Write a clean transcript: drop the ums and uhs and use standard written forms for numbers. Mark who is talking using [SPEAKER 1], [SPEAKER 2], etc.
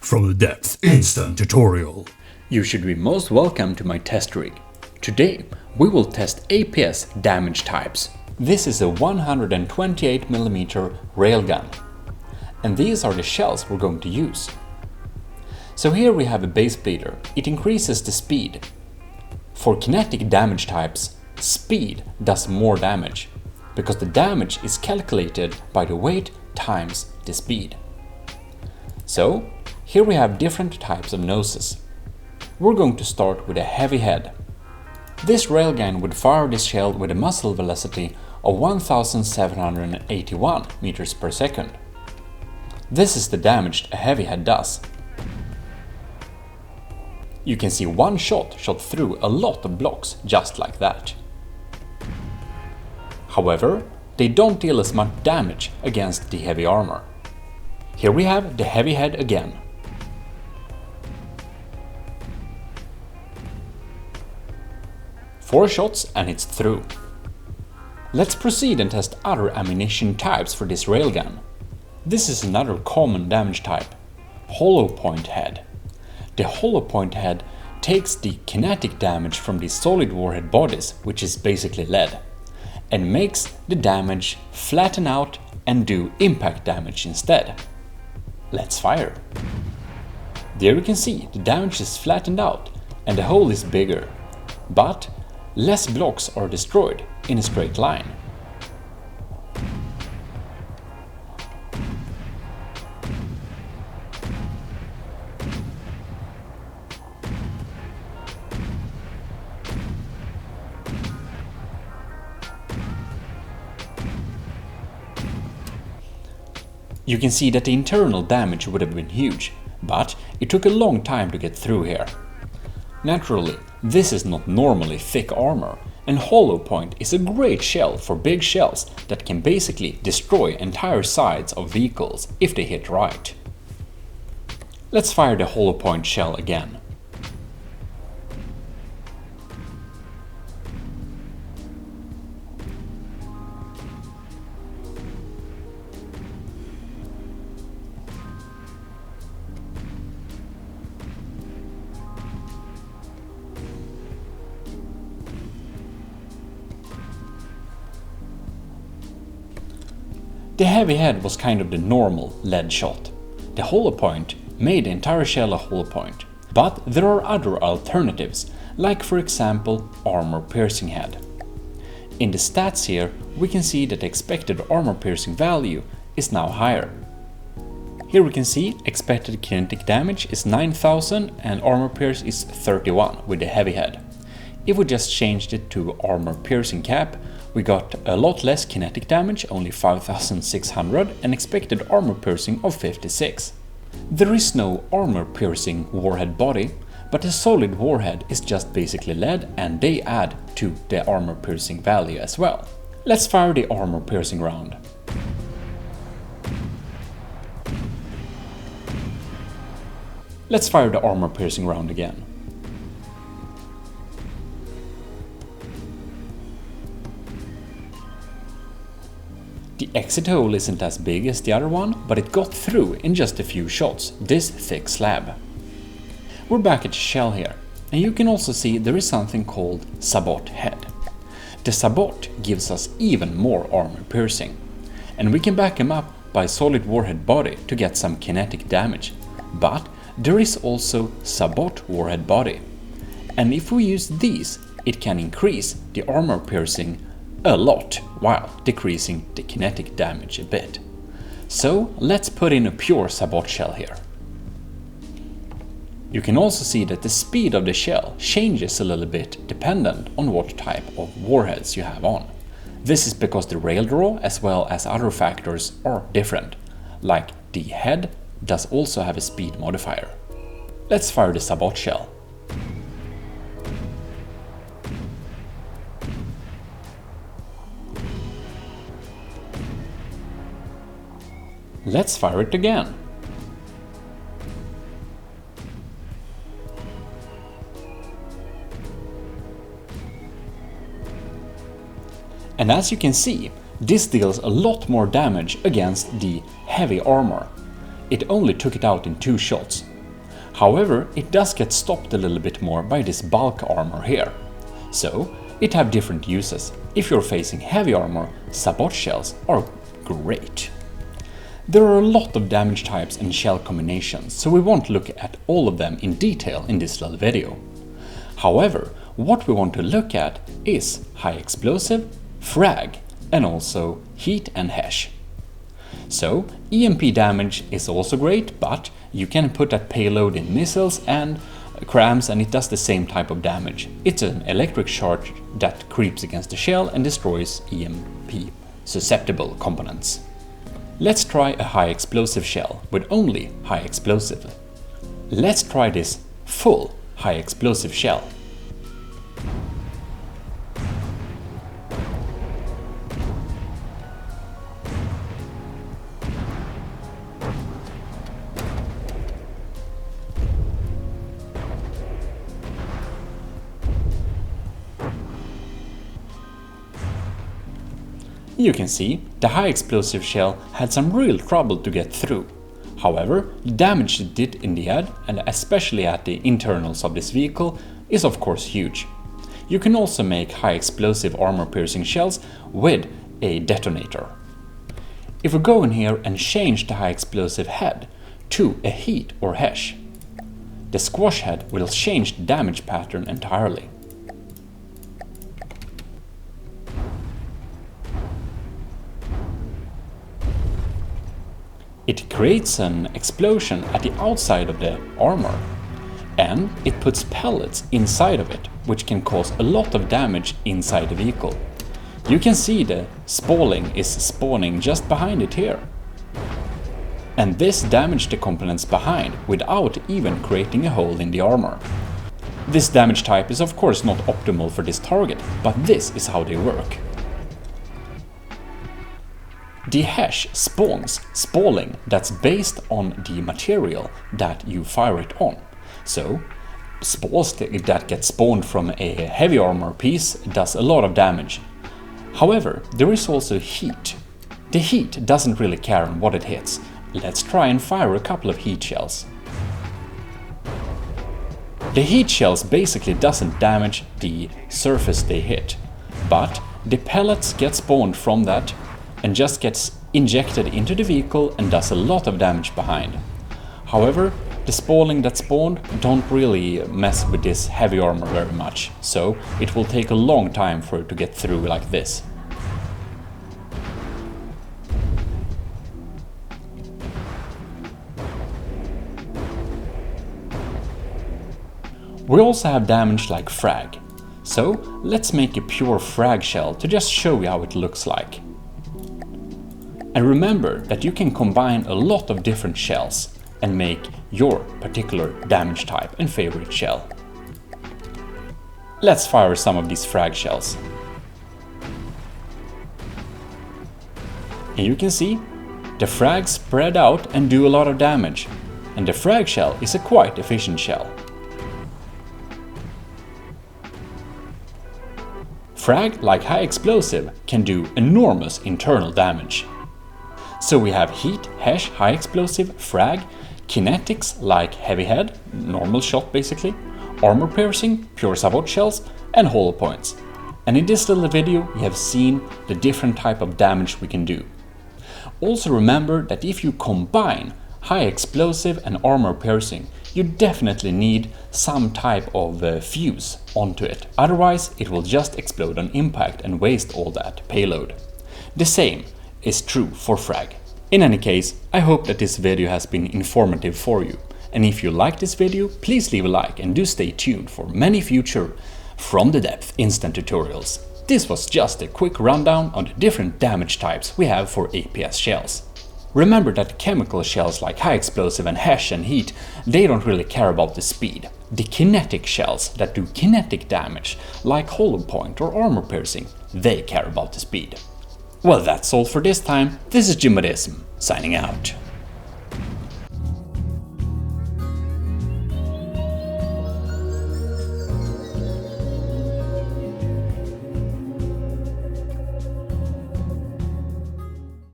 [SPEAKER 1] from the depth instant tutorial.
[SPEAKER 2] You should be most welcome to my test rig. Today we will test APS damage types. This is a 128mm railgun. And these are the shells we're going to use. So here we have a base bleeder. It increases the speed. For kinetic damage types, speed does more damage, because the damage is calculated by the weight times the speed. So here we have different types of noses. We're going to start with a heavy head. This railgun would fire this shell with a muzzle velocity of 1781 meters per second. This is the damage a heavy head does. You can see one shot through a lot of blocks just like that. However, they don't deal as much damage against the heavy armor. Here we have the heavy head again. Four shots and it's through. Let's proceed and test other ammunition types for this railgun. This is another common damage type, hollow point head. The hollow point head takes the kinetic damage from the solid warhead bodies, which is basically lead, and makes the damage flatten out and do impact damage instead. Let's fire. There you can see the damage is flattened out and the hole is bigger, but less blocks are destroyed in a straight line. You can see that the internal damage would have been huge, but it took a long time to get through here. Naturally, this is not normally thick armor, and hollow point is a great shell for big shells that can basically destroy entire sides of vehicles if they hit right. Let's fire the hollow point shell again. The heavy head was kind of the normal lead shot. The hollow point made the entire shell a hollow point, but there are other alternatives, like for example armor piercing head. In the stats here we can see that the expected armor piercing value is now higher. Here we can see expected kinetic damage is 9000 and armor pierce is 31 with the heavy head. If we just changed it to armor piercing cap, we got a lot less kinetic damage, only 5600, and expected armor piercing of 56. There is no armor piercing warhead body, but the solid warhead is just basically lead and they add to the armor piercing value as well. Let's fire the armor piercing round. Let's fire the armor piercing round again. The exit hole isn't as big as the other one, but it got through in just a few shots, this thick slab. We're back at the shell here, and you can also see there is something called Sabot Head. The Sabot gives us even more armor piercing, and we can back him up by solid warhead body to get some kinetic damage. But there is also Sabot warhead body, and if we use these, it can increase the armor piercing a lot while decreasing the kinetic damage a bit. So let's put in a pure Sabot shell here. You can also see that the speed of the shell changes a little bit dependent on what type of warheads you have on. This is because the rail draw as well as other factors are different, like the head does also have a speed modifier. Let's fire the Sabot shell. Let's fire it again. And as you can see, this deals a lot more damage against the heavy armor. It only took it out in 2 shots, However, it does get stopped a little bit more by this bulk armor here. So, it have different uses. If you're facing heavy armor, Sabot shells are great. There are a lot of damage types and shell combinations, so we won't look at all of them in detail in this little video. However, what we want to look at is high explosive, frag, and also heat and HESH. So, EMP damage is also great, but you can put that payload in missiles and crams and it does the same type of damage. It's an electric charge that creeps against the shell and destroys EMP susceptible components. Let's try a high explosive shell with only high explosive. Let's try this full high explosive shell. You can see the high explosive shell had some real trouble to get through. However, the damage it did in the head, and especially at the internals of this vehicle, is of course huge. You can also make high explosive armor piercing shells with a detonator. If we go in here and change the high explosive head to a heat or HESH, the squash head will change the damage pattern entirely. It creates an explosion at the outside of the armor, and it puts pellets inside of it, which can cause a lot of damage inside the vehicle. You can see the spalling is spawning just behind it here. And this damaged the components behind without even creating a hole in the armor. This damage type is of course not optimal for this target, but this is how they work. The HESH spawns spalling that's based on the material that you fire it on. So, spalls that get spawned from a heavy armor piece does a lot of damage. However, there is also heat. The heat doesn't really care on what it hits. Let's try and fire a couple of heat shells. The heat shells basically doesn't damage the surface they hit, but the pellets get spawned from that and just gets injected into the vehicle and does a lot of damage behind. However, the spalling that spawned don't really mess with this heavy armor very much, so it will take a long time for it to get through like this. We also have damage like frag, so let's make a pure frag shell to just show you how it looks like. And remember that you can combine a lot of different shells and make your particular damage type and favorite shell. Let's fire some of these frag shells. And you can see the frags spread out and do a lot of damage, and the frag shell is a quite efficient shell. Frag, like high explosive, can do enormous internal damage. So we have heat, HESH, high explosive, frag, kinetics like heavy head, normal shot basically, armor piercing, pure sabot shells, and hollow points. And in this little video you have seen the different type of damage we can do. Also remember that if you combine high explosive and armor piercing, you definitely need some type of fuse onto it, otherwise it will just explode on impact and waste all that payload. The same is true for frag. In any case, I hope that this video has been informative for you, and if you like this video, please leave a like and do stay tuned for many future From the Depth instant tutorials. This was just a quick rundown on the different damage types we have for APS shells. Remember that chemical shells like high explosive and HESH and heat, they don't really care about the speed. The kinetic shells that do kinetic damage, like hollow point or armor piercing, they care about the speed. Well, that's all for this time. This is Jimadism, signing out.